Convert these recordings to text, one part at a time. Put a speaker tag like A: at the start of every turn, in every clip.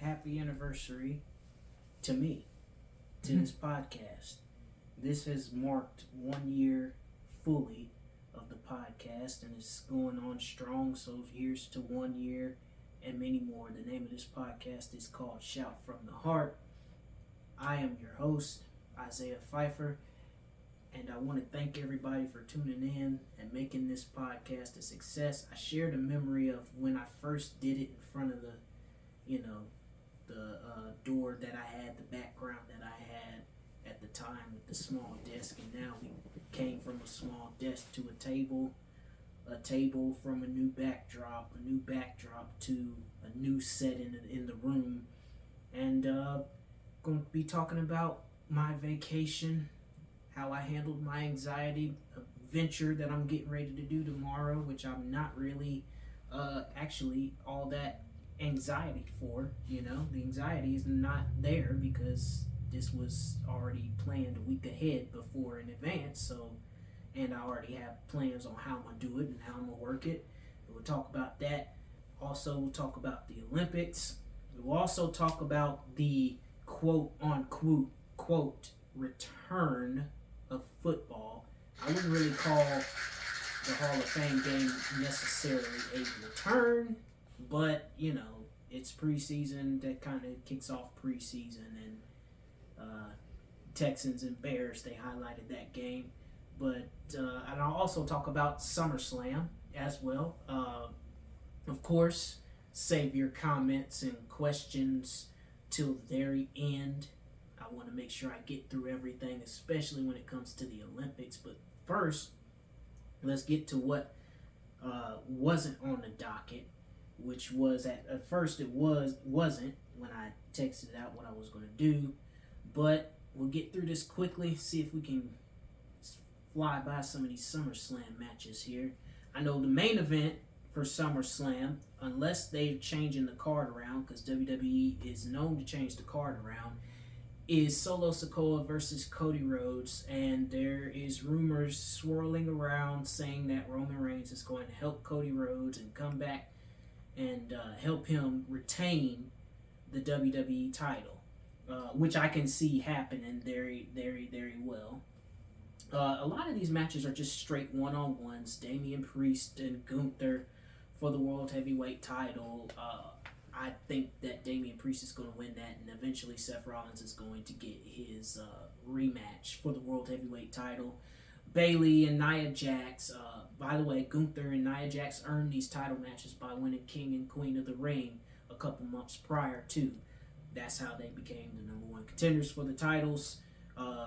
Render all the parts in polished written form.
A: happy anniversary to me, to this podcast. This has marked 1 year fully of the podcast, and it's going on strong. So here's to 1 year and many more. The name of this podcast is called Shout from the Heart. I am your host, Isaiah Pfeiffer, and I want to thank everybody for tuning in and making this podcast a success. I shared a memory of when I first did it in front of the door that I had, the background that I had at the time with the small desk, and now we came from a small desk to a table from a new backdrop to a new set in the room, and going to be talking about my vacation, how I handled my anxiety, a venture that I'm getting ready to do tomorrow, which I'm not really actually all that anxiety for. The anxiety is not there because this was already planned a week ahead before in advance. So, and I already have plans on how I'm gonna do it and how I'm gonna work it. We'll talk about that. Also, we'll talk about the Olympics. We'll also talk about the quote unquote return of football. I wouldn't really call the Hall of Fame game necessarily a return, but it's preseason. That kind of kicks off preseason, and Texans and Bears, they highlighted that game. But and I'll also talk about SummerSlam as well. Of course, save your comments and questions till the very end. I want to make sure I get through everything, especially when it comes to the Olympics. But first, let's get to what wasn't on the docket, which was at first it wasn't when I texted out what I was going to do. But we'll get through this quickly, see if we can fly by some of these SummerSlam matches here. I know the main event for SummerSlam, unless they're changing the card around, because WWE is known to change the card around, is Solo Sikoa versus Cody Rhodes, and there is rumors swirling around saying that Roman Reigns is going to help Cody Rhodes and come back and help him retain the WWE title, which I can see happening very, very, very well. A lot of these matches are just straight one-on-ones. Damian Priest and Gunther for the World Heavyweight title. I think that Damian Priest is going to win that, and eventually Seth Rollins is going to get his rematch for the World Heavyweight title. Bayley and Nia Jax. By the way, Gunther and Nia Jax earned these title matches by winning King and Queen of the Ring a couple months prior to. That's how they became the number one contenders for the titles.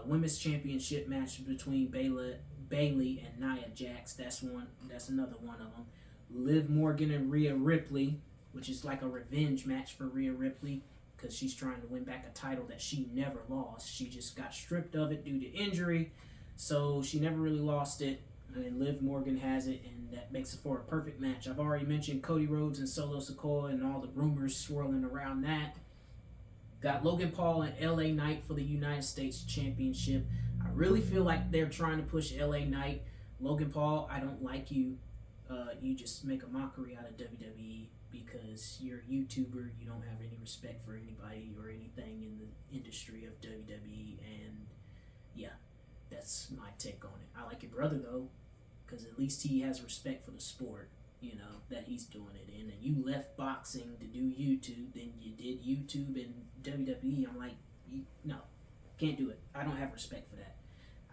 A: Women's championship match between Bayley and Nia Jax. That's another one of them. Liv Morgan and Rhea Ripley, which is like a revenge match for Rhea Ripley because she's trying to win back a title that she never lost. She just got stripped of it due to injury, so she never really lost it. And Liv Morgan has it, and that makes it for a perfect match. I've already mentioned Cody Rhodes and Solo Sikoa and all the rumors swirling around that. Got Logan Paul and LA Knight for the United States Championship. I really feel like they're trying to push LA Knight. Logan Paul, I don't like you. You just make a mockery out of WWE because you're a YouTuber. You don't have any respect for anybody or anything in the industry of WWE. And yeah, that's my take on it. I like your brother though, because at least he has respect for the sport, that he's doing it in. And you left boxing to do YouTube, then you did YouTube and WWE. I'm like, no, can't do it. I don't have respect for that.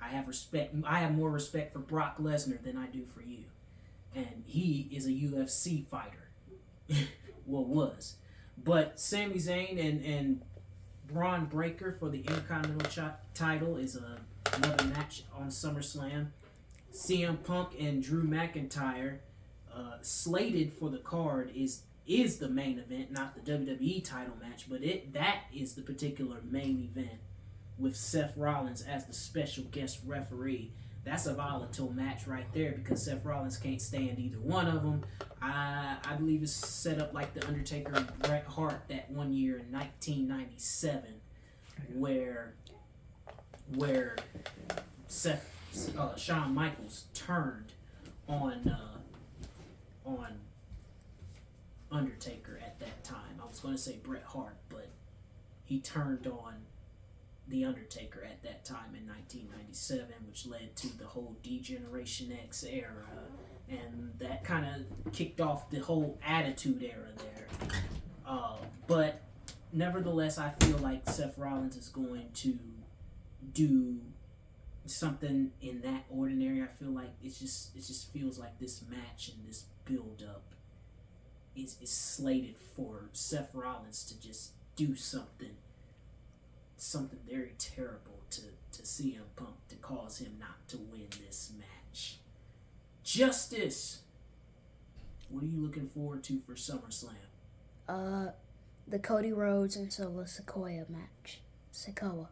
A: I have more respect for Brock Lesnar than I do for you. And he is a UFC fighter. Well, was. But Sami Zayn and Braun Breaker for the Intercontinental title is another match on SummerSlam. CM Punk and Drew McIntyre, slated for the card, is the main event, not the WWE title match, but that is the particular main event with Seth Rollins as the special guest referee. That's a volatile match right there because Seth Rollins can't stand either one of them. I believe it's set up like The Undertaker and Bret Hart that one year in 1997 where Shawn Michaels turned on Undertaker at that time. I was going to say Bret Hart, but he turned on The Undertaker at that time in 1997, which led to the whole D-Generation X era, and that kind of kicked off the whole Attitude Era there. But nevertheless, I feel like Seth Rollins is going to do something in that ordinary. I feel like it just feels like this match and this build up is slated for Seth Rollins to just do something very terrible to CM Punk to cause him not to win this match. Justice, what are you looking forward to for SummerSlam?
B: The Cody Rhodes and Solo Sikoa match. Sikoa.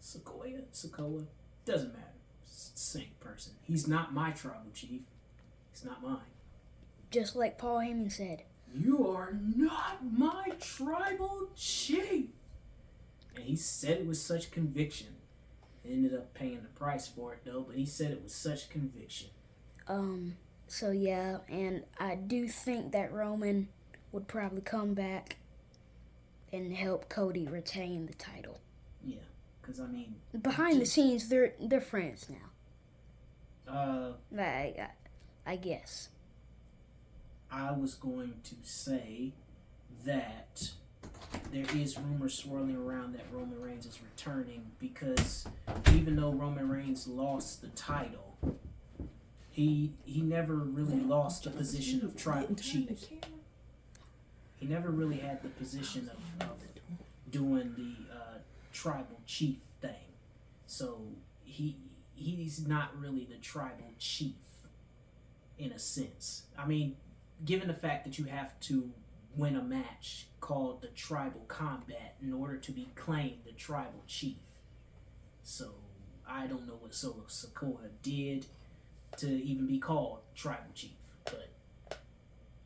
A: Sikoa, doesn't matter. Same person. He's not my tribal chief. He's not mine.
B: Just like Paul Heyman said.
A: You are not my tribal chief. And he said it with such conviction. He ended up paying the price for it though, but he said it with such conviction.
B: So yeah, and I do think that Roman would probably come back and help Cody retain the title.
A: Yeah, because I mean,
B: behind the scenes, they're friends now. I guess.
A: I was going to say that there is rumors swirling around that Roman Reigns is returning, because even though Roman Reigns lost the title, he never really lost the position of tribal chief. He never really had the position of doing the tribal chief thing. So he's not really the tribal chief in a sense. I mean, given the fact that you have to win a match called the Tribal Combat in order to be claimed the tribal chief. So I don't know what Solo Sikoa did to even be called tribal chief, but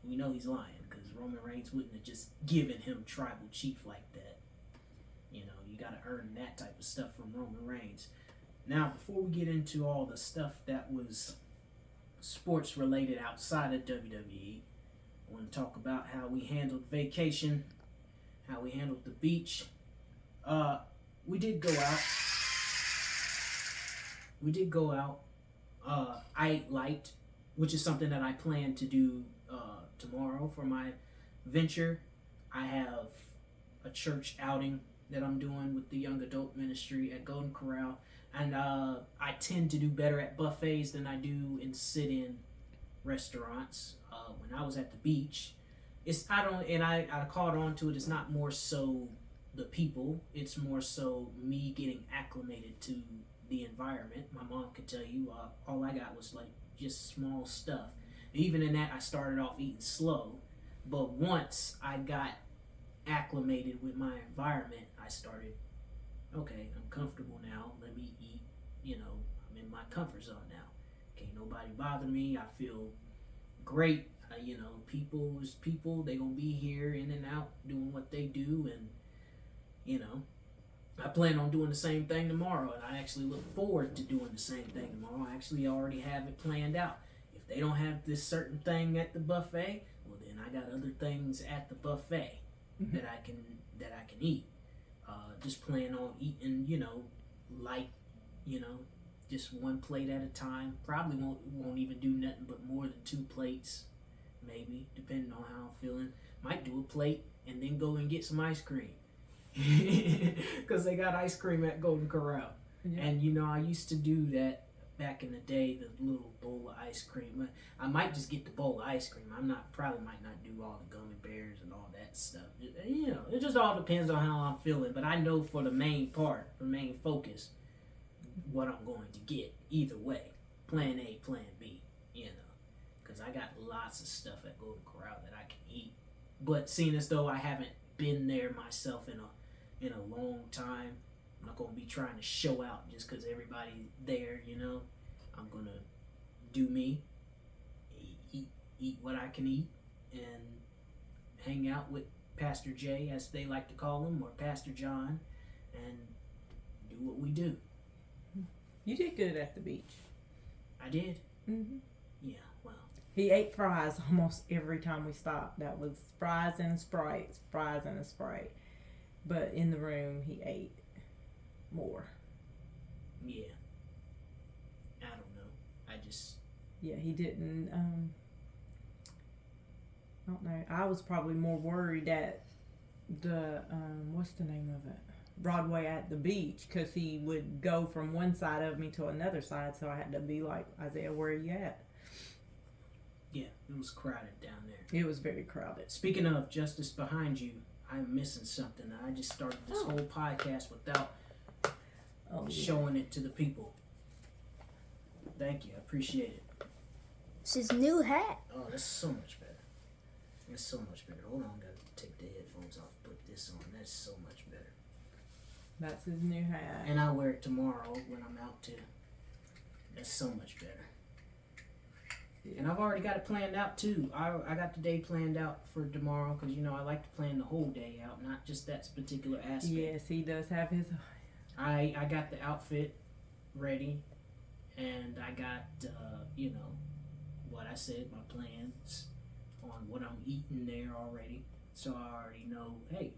A: we know he's lying, because Roman Reigns wouldn't have just given him tribal chief like that. You know, you got to earn that type of stuff from Roman Reigns. Now, before we get into all the stuff that was sports related outside of WWE, I want to talk about how we handled vacation, how we handled the beach. We did go out. I ate light, which is something that I plan to do tomorrow for my venture. I have a church outing that I'm doing with the young adult ministry at Golden Corral, and I tend to do better at buffets than I do in sit-in restaurants. When I was at the beach, I caught on to it. It's not more so the people, it's more so me getting acclimated to the environment. My mom could tell you all I got was like just small stuff. Even in that, I started off eating slow, but once I got acclimated with my environment, I started, okay, I'm comfortable now, let me eat. I'm in my comfort zone now. Can't nobody bother me. I feel great. People is people. They gonna be here in and out doing what they do, and I plan on doing the same thing tomorrow, and I actually look forward to doing the same thing tomorrow. I actually already have it planned out. If they don't have this certain thing at the buffet, well then I got other things at the buffet that I can eat. Just plan on eating, light, just one plate at a time. Probably won't even do nothing but more than 2 plates, maybe, depending on how I'm feeling. Might do a plate and then go and get some ice cream. Because they got ice cream at Golden Corral. Yeah. And I used to do that back in the day, the little bowl of ice cream. I might just get the bowl of ice cream. Probably might not do all the gummy bears and all that stuff. It just all depends on how I'm feeling. But I know for the main focus, what I'm going to get either way. Plan A, plan B, because I got lots of stuff at Golden Corral that I can eat. But seeing as though I haven't been there myself in a long time, I'm not going to be trying to show out just because everybody's there, I'm going to do me, eat what I can eat, and hang out with Pastor Jay, as they like to call him, or Pastor John, and do what we do.
C: You did good at the beach.
A: I did?
C: Mm-hmm.
A: Yeah, well.
C: He ate fries almost every time we stopped. That was fries and a Sprite. but in the room he ate more.
A: Yeah. I don't know. I just.
C: Yeah, he didn't. I don't know. I was probably more worried at the what's the name of it? Broadway at the beach, because he would go from one side of me to another side, so I had to be like, Isaiah, where are you at?
A: Yeah, it was crowded down there.
C: It was very crowded.
A: Speaking of Justice Behind You, I'm missing something. I just started this whole podcast without showing it to the people. Thank you. I appreciate it.
B: It's his new hat.
A: Oh, that's so much better. That's so much better. Hold on, gotta take the headphones off, put this on. That's so much better.
C: That's his new hat.
A: And I'll wear it tomorrow when I'm out too. That's so much better.
C: Yeah.
A: And I've already got it planned out too. I got the day planned out for tomorrow because I like to plan the whole day out, not just that particular aspect.
C: Yes, he does have his.
A: I got the outfit ready, and I got what I said, my plans on what I'm eating there already. So I already know, hey,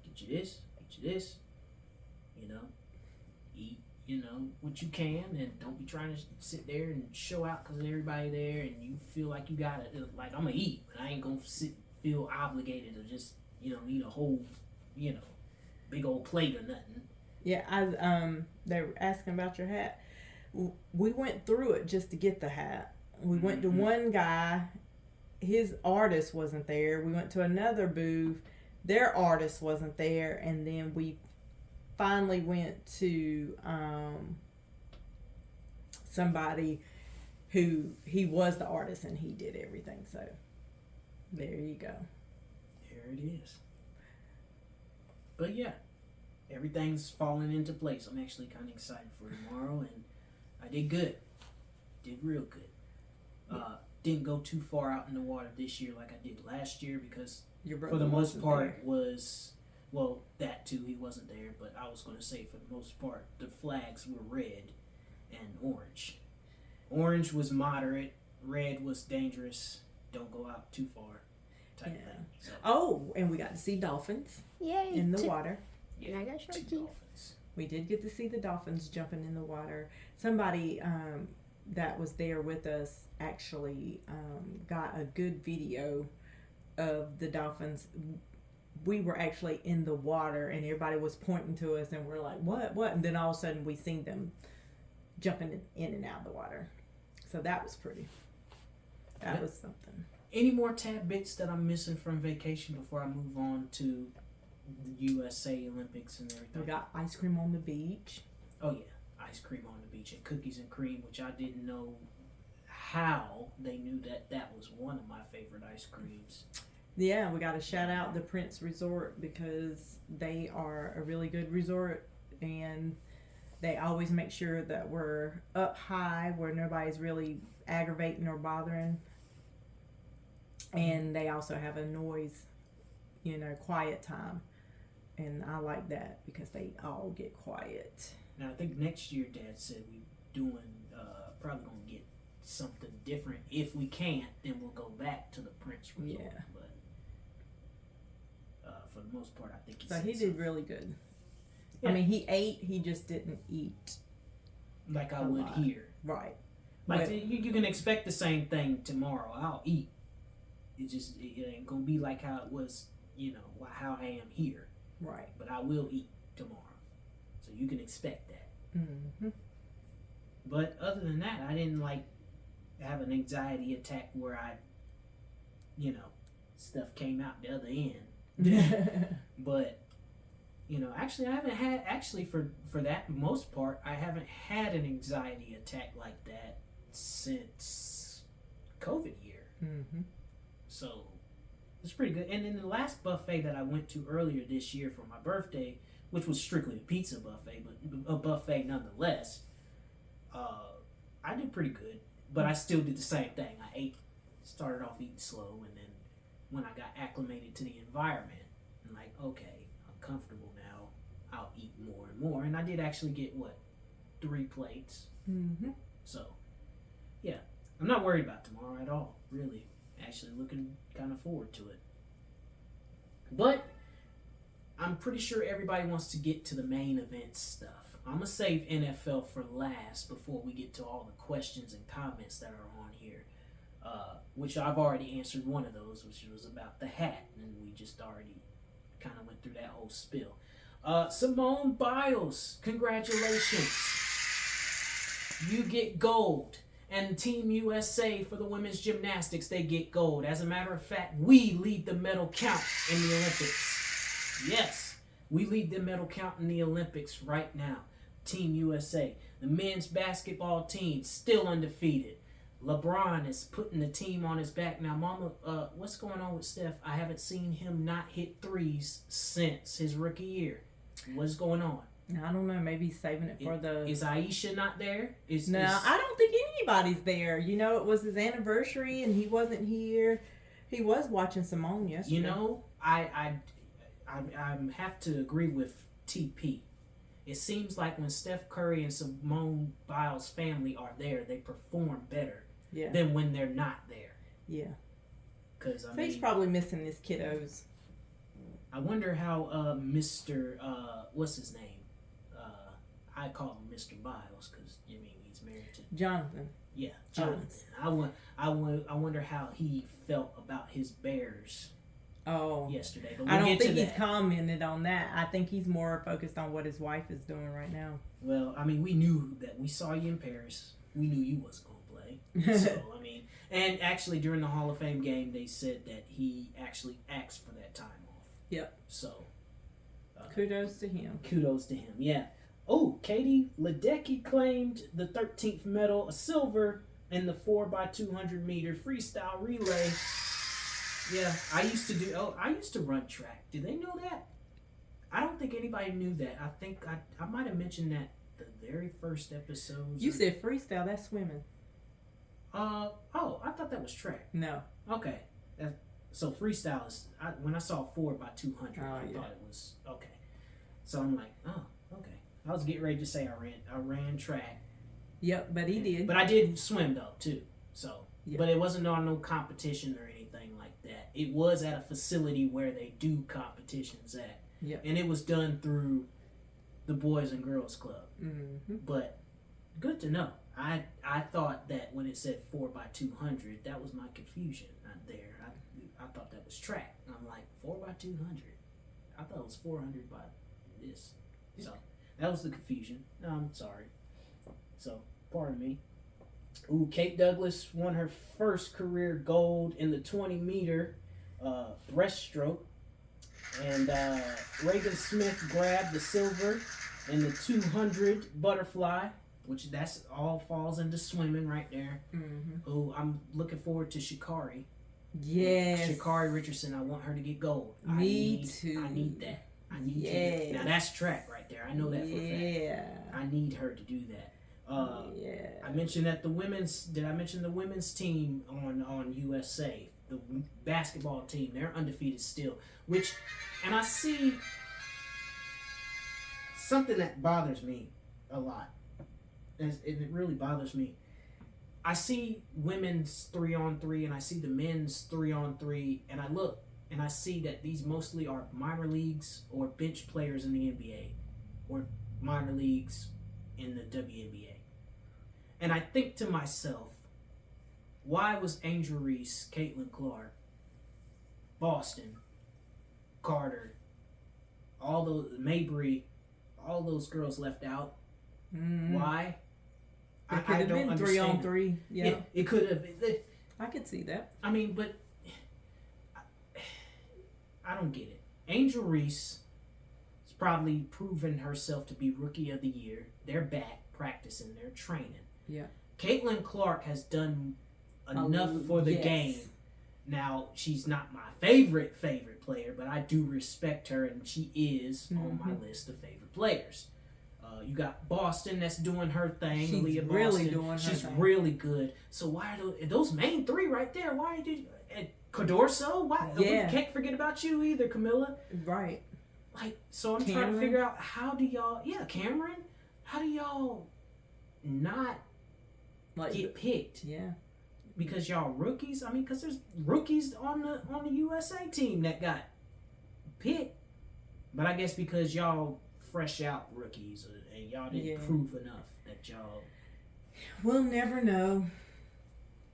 A: get you this, eat, what you can, and don't be trying to sit there and show out because everybody there, and you feel like you got it. Like, I'm gonna eat, but I ain't gonna feel obligated to just, eat a whole, big old plate or nothing.
C: Yeah, they were asking about your hat. We went through it just to get the hat. We went to one guy, his artist wasn't there. We went to another booth, their artist wasn't there, and then we finally went to somebody who he was the artist and he did everything. So there you go.
A: There it is. But yeah, everything's falling into place. I'm actually kind of excited for tomorrow, and I did good. Did real good. Didn't go too far out in the water this year like I did last year because
C: Your
A: for
C: brother
A: the most
C: wasn't
A: part
C: there.
A: was, well, that too, he wasn't there, but I was going to say for the most part the flags were red and orange. Orange was moderate, red was dangerous, don't go out too far type
C: Yeah.
A: thing. So,
C: Oh, and we got to see dolphins
B: Yay.
C: in the water.
A: yeah,
B: And I got
A: two
B: Sharky.
A: dolphins.
C: We did get to see the dolphins jumping in the water. Somebody that was there with us actually got a good video of the dolphins. We were actually in the water and everybody was pointing to us and we're like, what? And then all of a sudden we seen them jumping in and out of the water. So that was pretty. That was something.
A: Any more tad bits that I'm missing from vacation before I move on to the USA Olympics and everything?
C: We got ice cream on the beach.
A: Oh yeah, ice cream on the beach and cookies and cream, which I didn't know how they knew that was one of my favorite ice creams.
C: Yeah, we got to shout out the Prince Resort because they are a really good resort and they always make sure that we're up high where nobody's really aggravating or bothering. And they also have a noise, quiet time. And I like that because they all get quiet.
A: Now I think next year Dad said we doing probably gonna get something different. If we can't, then we'll go back to the Prince Resort.
C: Yeah.
A: But for the most part, I think
C: So he did really good.
A: Yeah.
C: I mean, he ate, he just didn't eat.
A: like I
C: a
A: would
C: lot.
A: here.
C: Right.
A: Like
C: But-
A: you can expect the same thing tomorrow. I'll eat. It ain't gonna be like how it was, how I am here.
C: Right.
A: But I will eat tomorrow, so you can expect that.
C: Mm-hmm.
A: But other than that, I didn't have an anxiety attack where stuff came out the other end. But actually, I haven't had for that most part, I haven't had an anxiety attack like that since COVID year.
C: Mm-hmm.
A: So it's pretty good. And then the last buffet that I went to earlier this year for my birthday, which was strictly a pizza buffet, but a buffet nonetheless, I did pretty good. But I still did the same thing. I started off eating slow, and then when I got acclimated to the environment, I'm like, okay, I'm comfortable now. I'll eat more and more. And I did actually get 3 plates.
C: Mm-hmm.
A: So, yeah, I'm not worried about tomorrow at all, really. Actually looking kind of forward to it. But I'm pretty sure everybody wants to get to the main event stuff. I'm gonna save NFL for last before we get to all the questions and comments that are on here, which I've already answered one of those, which was about the hat, and we just already kind of went through that whole spill. Simone Biles, congratulations. You get gold. And Team USA for the women's gymnastics, they get gold. As a matter of fact, we lead the medal count in the Olympics. Yes, we lead the medal count in the Olympics right now. Team USA. The men's basketball team, still undefeated. LeBron is putting the team on his back. Now, Mama, what's going on with Steph? I haven't seen him not hit threes since his rookie year. What's going on?
C: I don't know. Maybe he's saving it for the.
A: Is Aisha not there?
C: No, I don't think anybody's there. You know, it was his anniversary and he wasn't here. He was watching Simone yesterday.
A: You know, I have to agree with TP. It seems like when Steph Curry and Simone Biles' family are there, they perform better than when they're not there.
C: Yeah.
A: Because
C: so he's probably missing his kiddos.
A: I wonder how Mr. What's his name? I call him Mr. Biles because you mean he's married to
C: Jonathan.
A: Yeah, Jonathan. I wonder how he felt about his Bears. Yesterday. But
C: I don't think he's commented on that. I think he's more focused on what his wife is doing right now.
A: Well, I mean, we knew that. We saw you in Paris. We knew you wasn't going to play. So, I mean, and actually during the Hall of Fame game, they said that he actually asked for that time off.
C: Yep.
A: So,
C: kudos to him.
A: Kudos to him, yeah. Oh, Katie Ledecky claimed the 13th medal, a silver, in the 4x200 meter freestyle relay. Yeah, I used to run track. Do they know that? I don't think anybody knew that. I think I might have mentioned that the very first episode.
C: You said freestyle, that's swimming.
A: I thought that was track.
C: No.
A: Okay. So freestyle is, when I saw 4x200, I thought it was, okay. So I'm like, oh, okay. I was getting ready to say I ran track.
C: Yep, but he did.
A: But I did swim though too. So,
C: yep.
A: But it wasn't on no competition or anything like that. It was at a facility where they do competitions at.
C: Yep.
A: And it was done through the Boys and Girls Club.
C: Mm-hmm.
A: But good to know. I thought that when it said 4x200, that was my confusion right there. I thought that was track. I'm like, 4x200. I thought it was 400 by this. So that was the confusion. No, I'm sorry. So, pardon me. Ooh, Kate Douglas won her first career gold in the 20-meter breaststroke. And Reagan Smith grabbed the silver in the 200 butterfly, which that's all falls into swimming right there.
C: Mm-hmm.
A: Ooh, I'm looking forward to Sha'Carri.
C: Yes.
A: Sha'Carri Richardson, I want her to get gold.
C: Me too.
A: I need that. I need her. Now that's track right there. I know that for a fact.
C: Yeah.
A: I need her to do that.
C: Yeah.
A: I mentioned that did I mention the women's team on USA? The basketball team, they're undefeated still. And I see something that bothers me a lot. It really bothers me. I see women's 3-on-3 and I see the men's 3-on-3, and I look and I see that these mostly are minor leagues or bench players in the NBA or minor leagues in the WNBA. And I think to myself, why was Angel Reese, Caitlin Clark, Boston, Carter, all those, Mabry, all those girls left out?
C: Mm-hmm.
A: Why?
C: It could have been 3-on-3. Yeah.
A: It could have.
C: I could see that.
A: I mean, but I don't get it. Angel Reese has probably proven herself to be Rookie of the Year. They're back practicing. They're training.
C: Yeah.
A: Caitlin Clark has done enough for the game. Now, she's not my favorite player, but I do respect her, and she is on my list of favorite players. You got Boston that's doing her thing.
C: She's
A: Leah
C: really
A: Boston.
C: doing her
A: She's
C: thing.
A: really good. So why are those main three right there? Why did Cordorso? Why? We can't forget about you either, Camilla.
C: Right.
A: Like, so I'm
C: Cameron.
A: trying to figure out how do y'all not get picked?
C: Yeah.
A: Because y'all rookies. I mean, because there's rookies on the USA team that got picked. But I guess because y'all fresh out rookies and y'all didn't prove enough that y'all.
C: We'll never know.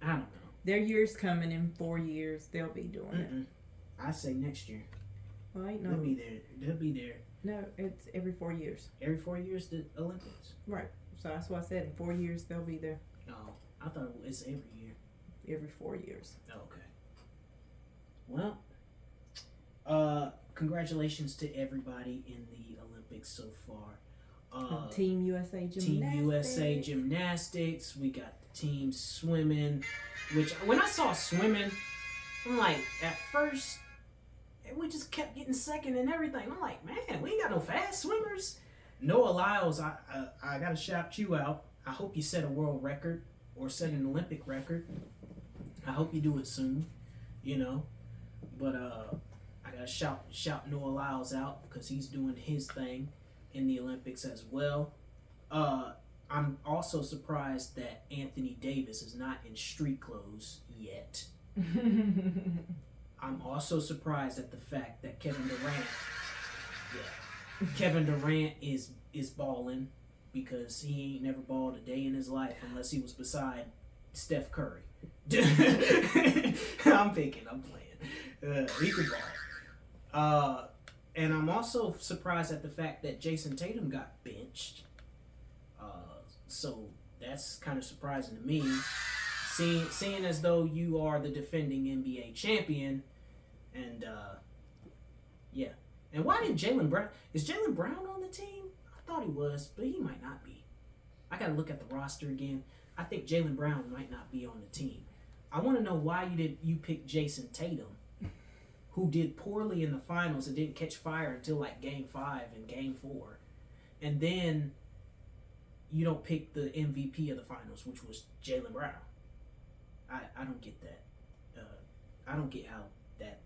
A: I don't know.
C: Their year's coming in 4 years. They'll be doing it.
A: I say next year.
C: Well, ain't no.
A: They'll be there. They'll be there.
C: No, it's every 4 years.
A: Every 4 years, the Olympics.
C: Right. So that's what I said. In 4 years, they'll be there.
A: Oh, I thought it's every year.
C: Every 4 years.
A: Okay. Well, congratulations to everybody in the Olympics so far.
C: Team USA Gymnastics.
A: Team USA Gymnastics. We got the team swimming. Which, when I saw swimming, I'm like, at first, we just kept getting second and everything. I'm like, man, we ain't got no fast swimmers. Noah Lyles, I gotta shout you out. I hope you set a world record or set an Olympic record. I hope you do it soon, you know. But I gotta shout Noah Lyles out because he's doing his thing in the Olympics as well. I'm also surprised that Anthony Davis is not in street clothes yet. I'm also surprised at the fact that Kevin Durant is balling because he ain't never balled a day in his life unless he was beside Steph Curry. I'm playing. He could ball. And I'm also surprised at the fact that Jason Tatum got benched. So that's kind of surprising to me. Seeing as though you are the defending NBA champion, and yeah. And why did Jaylen Brown? Is Jaylen Brown on the team? I thought he was, but he might not be. I gotta look at the roster again. I think Jaylen Brown might not be on the team. I want to know why you picked Jason Tatum, who did poorly in the finals and didn't catch fire until like Game 5 and Game 4, and then you don't pick the MVP of the finals, which was Jaylen Brown. I don't get that. I don't get how that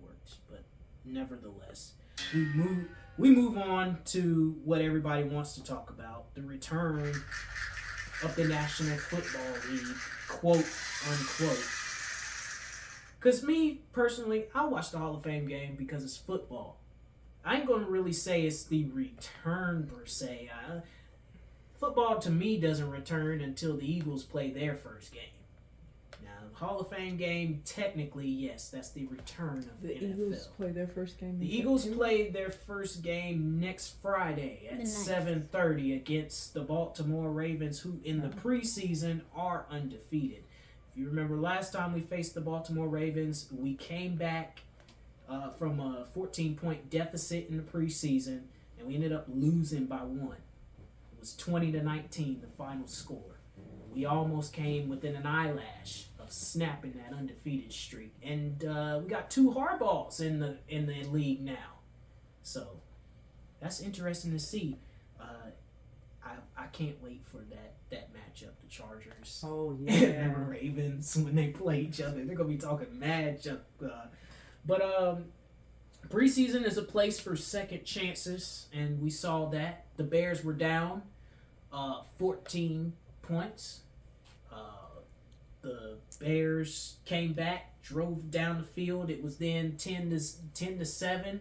A: works, but nevertheless, we move on to what everybody wants to talk about: the return of the National Football League, quote unquote. Because me personally, I watch the Hall of Fame game because it's football. I ain't gonna really say it's the return per se. Football to me doesn't return until the Eagles play their first game. Now, the Hall of Fame game, technically, yes, that's the return of the NFL.
C: Eagles play their first game.
A: The Eagles play their first game next Friday at 7:30 against the Baltimore Ravens, who in the preseason are undefeated. If you remember last time we faced the Baltimore Ravens, we came back from a 14-point deficit in the preseason, and we ended up losing by 1. It was 20-19, the final score. We almost came within an eyelash of snapping that undefeated streak, and we got 2 hardballs in the league now. So that's interesting to see. I can't wait for that matchup, the Chargers and the Ravens, when they play each other. They're gonna be talking matchup. But preseason is a place for second chances, and we saw that. The Bears were down 14 points. The Bears came back, drove down the field. It was then 10-7.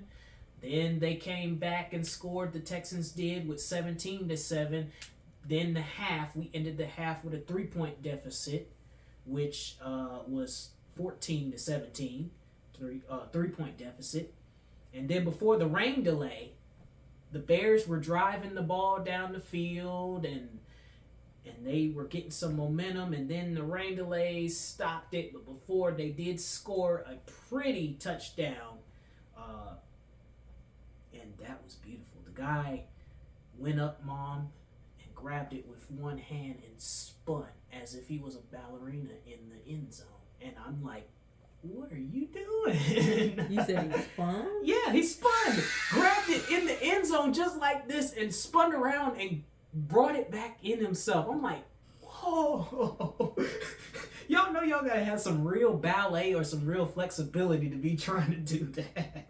A: Then they came back and scored. The Texans did with 17-7. Then the half, we ended the half with a 3-point deficit, which was 14-17, 3-point deficit. And then before the rain delay, the Bears were driving the ball down the field and they were getting some momentum, and then the rain delays stopped it. But before they did score a pretty touchdown, and that was beautiful. The guy went up, Mom, and grabbed it with one hand and spun as if he was a ballerina in the end zone. And I'm like, what are you doing?
C: You said he spun?
A: Yeah, he spun. Grabbed it in the end zone just like this and spun around and brought it back in himself. I'm like, whoa. Y'all know y'all gotta have some real ballet or some real flexibility to be trying to do that.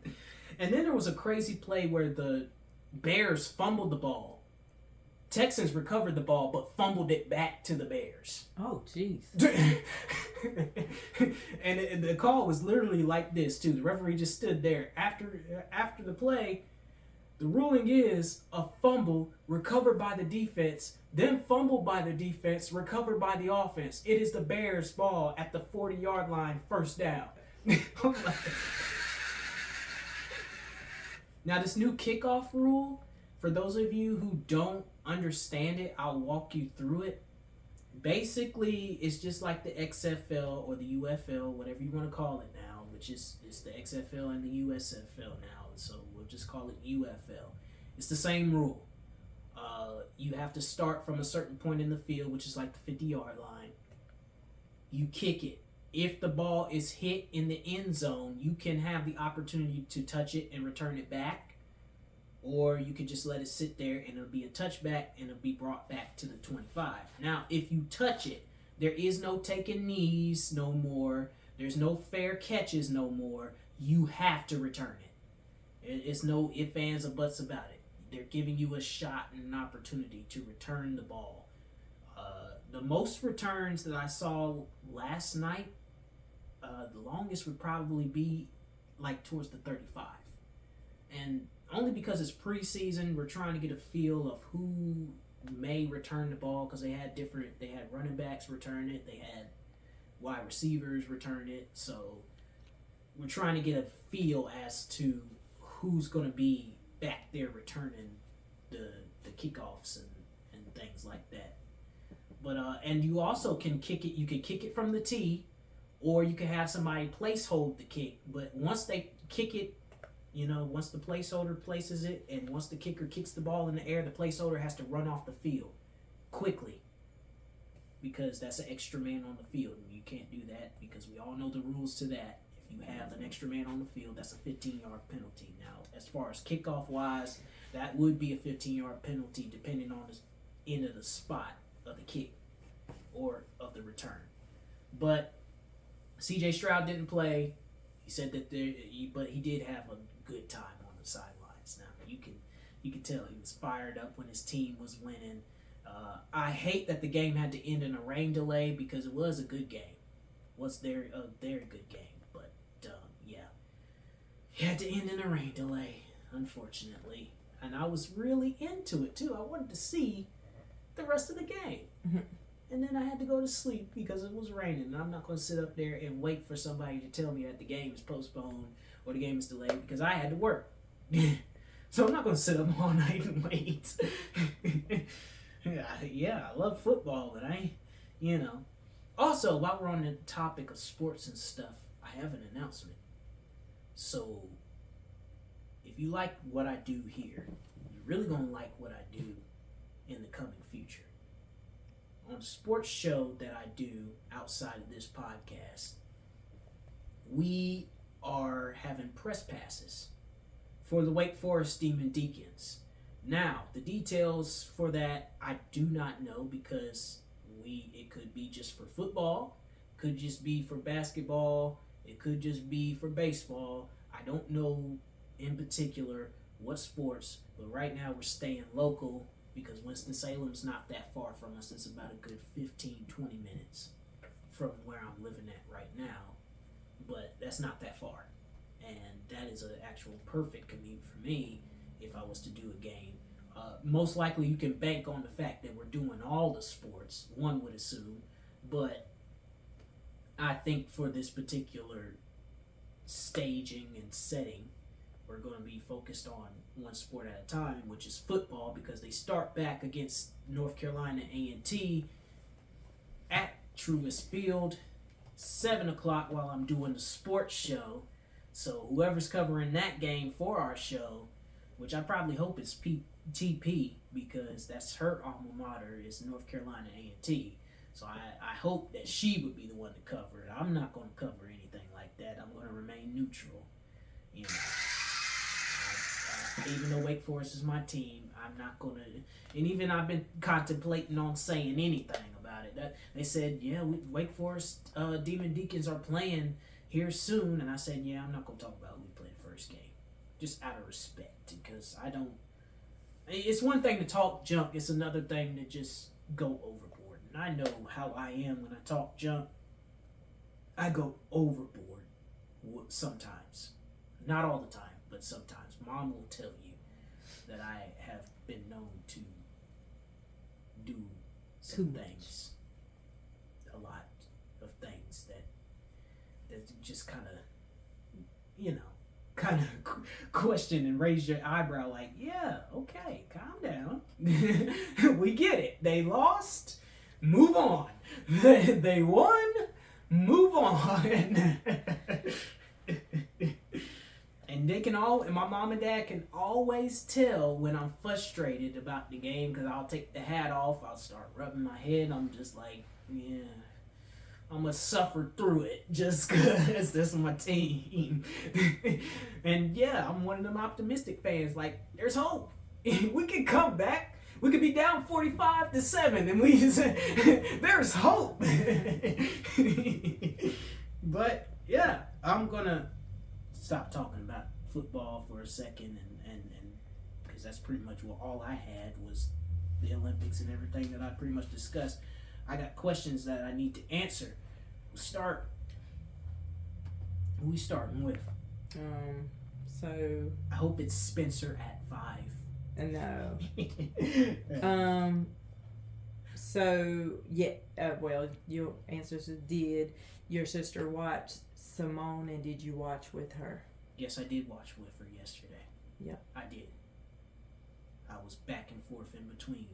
A: And then there was a crazy play where the Bears fumbled the ball. Texans recovered the ball, but fumbled it back to the Bears.
C: Oh, jeez.
A: And the call was literally like this, too. The referee just stood there. After the play, The ruling is a fumble recovered by the defense, then fumbled by the defense, recovered by the offense. It is the Bears' ball at the 40-yard line, first down. Now, this new kickoff rule, for those of you who don't understand it, I'll walk you through it. Basically, it's just like the XFL or the UFL, whatever you want to call it now, which is it's the XFL and the USFL now, so we'll just call it UFL. It's the same rule. You have to start from a certain point in the field, which is like the 50-yard line. You kick it. If the ball is hit in the end zone, you can have the opportunity to touch it and return it back, or you could just let it sit there and it'll be a touchback and it'll be brought back to the 25. Now, if you touch it, there is no taking knees no more. There's no fair catches no more. You have to return it. It's no ifs, ands, or buts about it. They're giving you a shot and an opportunity to return the ball. The most returns that I saw last night, the longest would probably be like towards the 35. And only because it's preseason, we're trying to get a feel of who may return the ball, because they had running backs return it, they had wide receivers return it, so we're trying to get a feel as to who's going to be back there returning the kickoffs and things like that. But and you also can kick it. You can kick it from the tee, or you can have somebody place hold the kick. But once they kick it, once the placeholder places it, and once the kicker kicks the ball in the air, the placeholder has to run off the field quickly, because that's an extra man on the field. And you can't do that, because we all know the rules to that. If you have an extra man on the field, that's a 15-yard penalty. Now, as far as kickoff-wise, that would be a 15-yard penalty depending on the end of the spot of the kick or of the return. But C.J. Stroud didn't play. He said that but he did have a good time on the sidelines. Now, you can tell he was fired up when his team was winning. I hate that the game had to end in a rain delay, because it was a good game. It was a very good game. But, yeah. It had to end in a rain delay, unfortunately. And I was really into it, too. I wanted to see the rest of the game.
C: Mm-hmm.
A: And then I had to go to sleep because it was raining. And I'm not going to sit up there and wait for somebody to tell me that the game is postponed or the game is delayed, because I had to work. So I'm not going to sit up all night and wait. Yeah, I love football, but Also, while we're on the topic of sports and stuff, I have an announcement. So, if you like what I do here, you're really going to like what I do in the coming future. On the sports show that I do outside of this podcast, we are having press passes for the Wake Forest Demon Deacons. Now, the details for that I do not know, because it could be just for football, could just be for basketball, it could just be for baseball. I don't know in particular what sports, but right now we're staying local, because Winston-Salem's not that far from us. It's about a good 15-20 minutes from where I'm living at right now, but that's not that far, and that is an actual perfect commute for me if I was to do a game. Most likely you can bank on the fact that we're doing all the sports, one would assume, but I think for this particular staging and setting, we're going to be focused on one sport at a time, which is football, because they start back against North Carolina A&T at Truist Field, 7 o'clock, while I'm doing the sports show. So whoever's covering that game for our show, which I probably hope is TP, because that's her alma mater, is North Carolina A&T. So I hope that she would be the one to cover it. I'm not going to cover anything like that. I'm going to remain neutral. Even though Wake Forest is my team, I'm not going to. And even I've been contemplating on saying anything about it. They said, yeah, Wake Forest Demon Deacons are playing here soon. And I said, yeah, I'm not going to talk about who we played the first game. Just out of respect, because I don't. It's one thing to talk junk, it's another thing to just go overboard. And I know how I am when I talk junk. I go overboard sometimes. Not all the time, but sometimes. Mom will tell you. that I have been known to do
C: Too
A: some
C: much.
A: things, a lot of things that just kind of question and raise your eyebrow like, yeah, okay, calm down. We get it. They lost. Move on. They won. Move on. And my mom and dad can always tell when I'm frustrated about the game because I'll take the hat off. I'll start rubbing my head. I'm just like, yeah, I'm gonna suffer through it just because this is my team. And yeah, I'm one of them optimistic fans. Like, there's hope. We can come back. We could be down 45-7, and we just there's hope. But yeah, I'm gonna stop talking about football for a second, and because that's pretty much what all I had was the Olympics and everything that I pretty much discussed. I got questions that I need to answer. Who we starting with?
C: So
A: I hope it's Spencer at 5.
C: no. So yeah. Well, your answers did your sister watch Simone, and did you watch with her?
A: Yes, I did watch with her yesterday.
C: Yeah.
A: I did. I was back and forth in between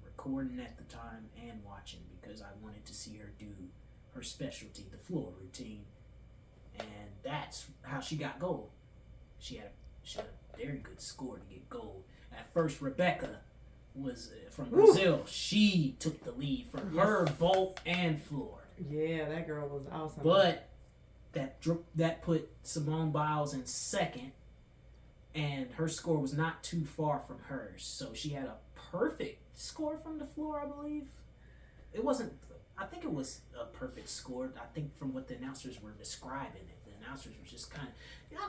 A: recording at the time and watching because I wanted to see her do her specialty, the floor routine, and that's how she got gold. She had a very good score to get gold. At first, Rebecca was from Brazil. She took the lead for her vault and floor.
C: Yeah, that girl was awesome.
A: But that put Simone Biles in second, and her score was not too far from hers. So she had a perfect score from the floor, I believe. It wasn't. I think it was a perfect score. I think from what the announcers were describing it, the announcers were just kind of.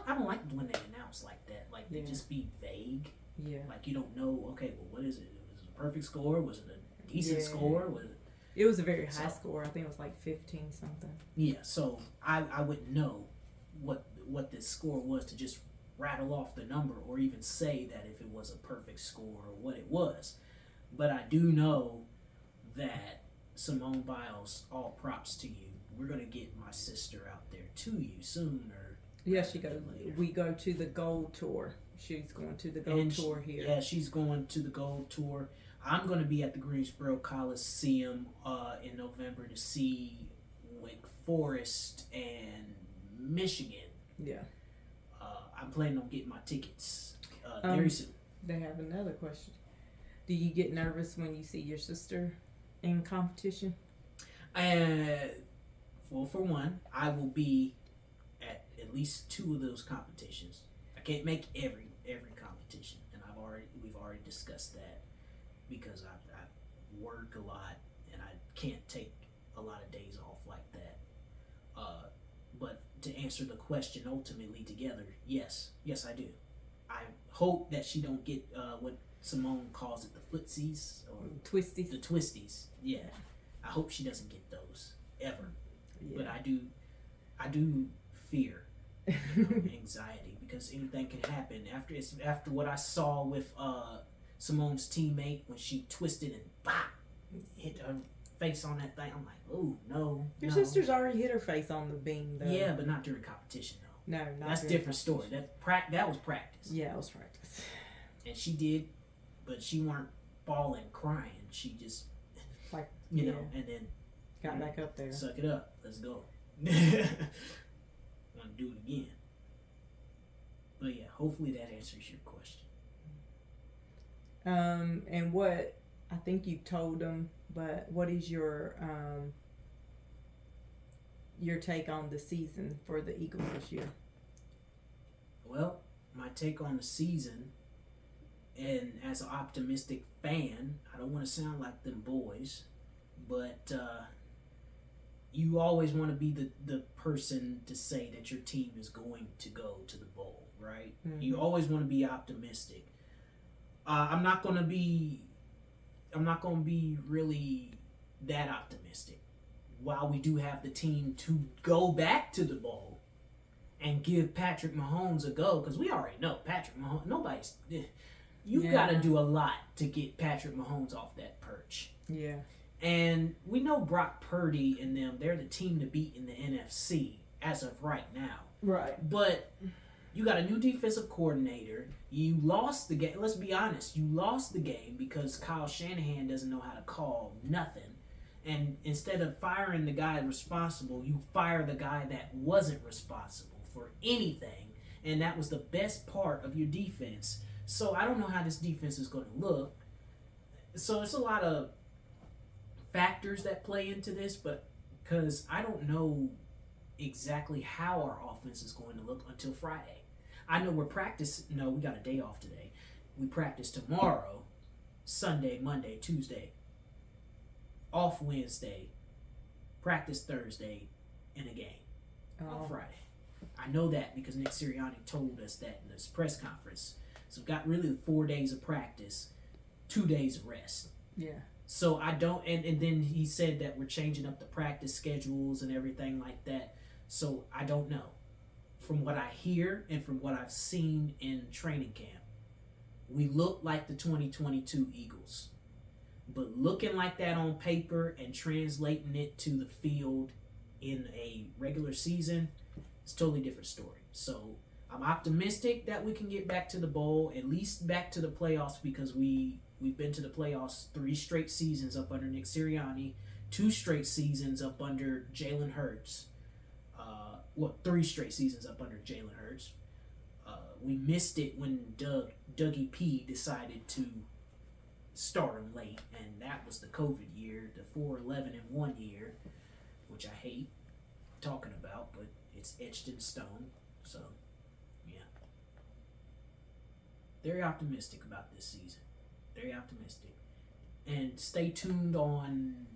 A: I don't like when they announce like that. Like they just be vague.
C: Yeah.
A: Like you don't know. Okay, well, what is it? Was it a perfect score? Was it a decent score? Was it?
C: It was a very high score. I think it was like 15 something.
A: Yeah, so I wouldn't know what this score was to just rattle off the number or even say that if it was a perfect score or what it was. But I do know that Simone Biles, all props to you. We're gonna get my sister out there to you sooner.
C: Yeah, she goes.
A: Later.
C: We go to the Gold Tour. She's going to the Gold Tour here.
A: Yeah, she's going to the Gold Tour. I'm going to be at the Greensboro Coliseum in November to see Wake Forest and Michigan.
C: Yeah.
A: I'm planning on getting my tickets very soon.
C: They have another question. Do you get nervous when you see your sister in competition?
A: Well, for one, I will be at least 2 of those competitions. I can't make every competition, and we've already discussed that because I work a lot and I can't take a lot of days off like that. But to answer the question ultimately together, yes, I do. I hope that she don't get what Simone calls it, the footsies or
C: Twisties.
A: the twisties. Yeah, I hope she doesn't get those ever.
C: Yeah.
A: But I do fear anxiety because anything can happen after what I saw with Simone's teammate when she twisted and hit her face on that thing. I'm like, oh no.
C: Your
A: no.
C: sister's already hit her face on the beam, though.
A: Yeah, but not during competition though.
C: No, not
A: That's a
C: during
A: different story. That was practice.
C: Yeah, it was practice.
A: And she did, but she weren't bawling, crying. She just,
C: Like,
A: you know, and then
C: got back up there.
A: suck it up. Let's go. Want to do it again. But yeah, hopefully that answers your question.
C: And what I think you told them, but what is your take on the season for the Eagles this year?
A: Well, my take on the season, and as an optimistic fan, I don't want to sound like them boys, but you always want to be the person to say that your team is going to go to the bowl, right?
C: Mm-hmm.
A: You always want to be optimistic. I'm not gonna be really that optimistic. While we do have the team to go back to the bowl and give Patrick Mahomes a go, because we already know Patrick Mahomes. You
C: Yeah.
A: got to do a lot to get Patrick Mahomes off that perch.
C: Yeah.
A: And we know Brock Purdy and them, they're the team to beat in the NFC as of right now.
C: Right.
A: But you got a new defensive coordinator. You lost the game. Let's be honest. You lost the game because Kyle Shanahan doesn't know how to call nothing. And instead of firing the guy responsible, you fire the guy that wasn't responsible for anything. And that was the best part of your defense. So I don't know how this defense is going to look. So it's a lot of factors that play into this, but because I don't know exactly how our offense is going to look until Friday. I know we got a day off today. We practice tomorrow, Sunday, Monday, Tuesday, off Wednesday, practice Thursday, and a game on Friday. I know that because Nick Sirianni told us that in this press conference. So we've got really 4 days of practice, 2 days of rest.
C: Yeah.
A: So I don't, and then he said that we're changing up the practice schedules and everything like that. So I don't know. From what I hear and from what I've seen in training camp, we look like the 2022 Eagles. But looking like that on paper and translating it to the field in a regular season, it's a totally different story. So I'm optimistic that we can get back to the bowl, at least back to the playoffs, because we've been to the playoffs 3 straight seasons up under Nick Sirianni, 2 straight seasons up under Jalen Hurts. 3 straight seasons up under Jalen Hurts. We missed it when Dougie P decided to start him late, and that was the COVID year, the 4-11-1 year, which I hate talking about, but it's etched in stone. So, yeah. Very optimistic about this season. Very optimistic. And stay tuned on,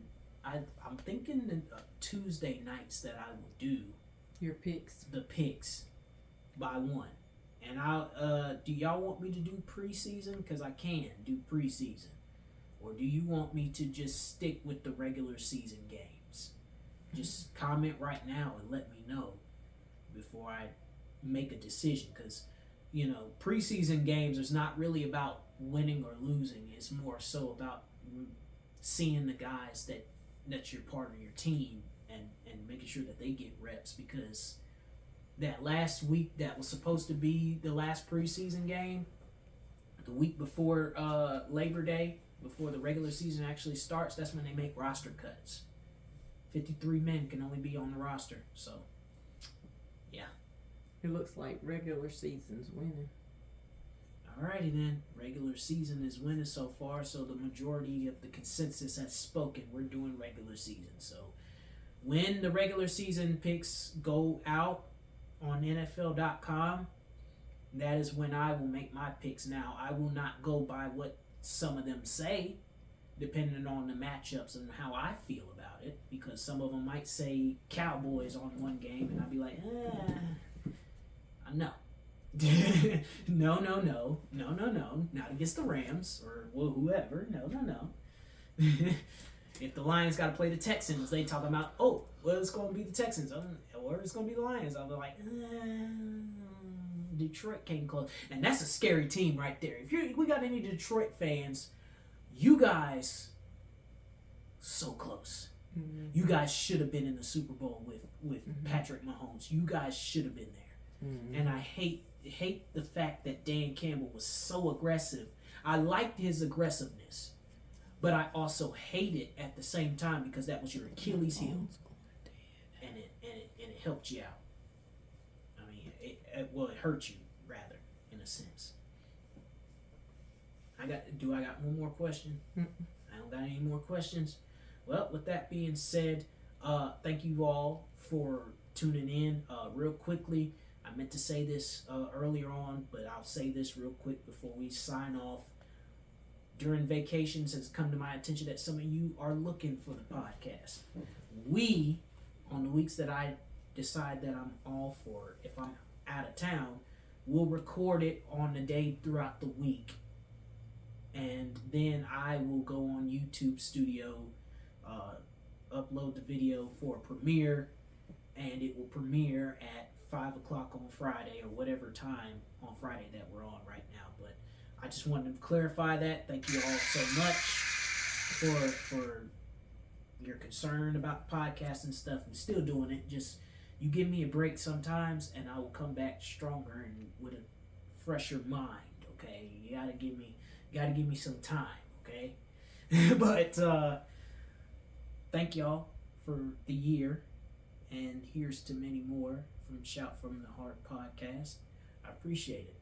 A: I'm thinking the Tuesday nights that I will do
C: Your picks.
A: the picks by 1. And do y'all want me to do preseason? Because I can do preseason. Or do you want me to just stick with the regular season games? Just comment right now and let me know before I make a decision. Because, preseason games is not really about winning or losing. It's more so about seeing the guys that's your part of your team and making sure that they get reps, because that last week that was supposed to be the last preseason game, the week before Labor Day, before the regular season actually starts, that's when they make roster cuts. 53 men can only be on the roster, so yeah.
C: It looks like regular season's winning.
A: Alrighty then, regular season is winning so far, so the majority of the consensus has spoken. We're doing regular season, so when the regular season picks go out on NFL.com, that is when I will make my picks. Now, I will not go by what some of them say, depending on the matchups and how I feel about it, because some of them might say Cowboys on one game, and I'll be like, no. No, not against the Rams or whoever. No. If the Lions got to play the Texans, they talking about, it's going to be the Texans, or it's going to be the Lions. I'll be like, Detroit came close, and that's a scary team right there. If we got any Detroit fans, you guys so close.
C: Mm-hmm.
A: You guys should have been in the Super Bowl with Patrick Mahomes. You guys should have been there.
C: Mm-hmm.
A: And I hate the fact that Dan Campbell was so aggressive. I liked his aggressiveness, but I also hate it at the same time, because that was your Achilles heel, and it helped you out. I mean, it hurt you rather, in a sense. Do I got one more question?
C: Mm-mm.
A: I don't got any more questions. Well, with that being said, thank you all for tuning in. Real quickly, I meant to say this earlier on, but I'll say this real quick before we sign off. During vacations, it's come to my attention that some of you are looking for the podcast. We, on the weeks that I decide that I'm all for it, if I'm out of town, we'll record it on the day throughout the week. And then I will go on YouTube Studio, upload the video for a premiere, and it will premiere at 5 o'clock on Friday, or whatever time on Friday that we're on right now. But I just wanted to clarify that. Thank you all so much for your concern about the podcast and stuff. I'm still doing it. Just you give me a break sometimes, and I will come back stronger and with a fresher mind. Okay, you gotta give me some time. Okay, but thank y'all for the year, and here's to many more from Shout from the Heart podcast. I appreciate it.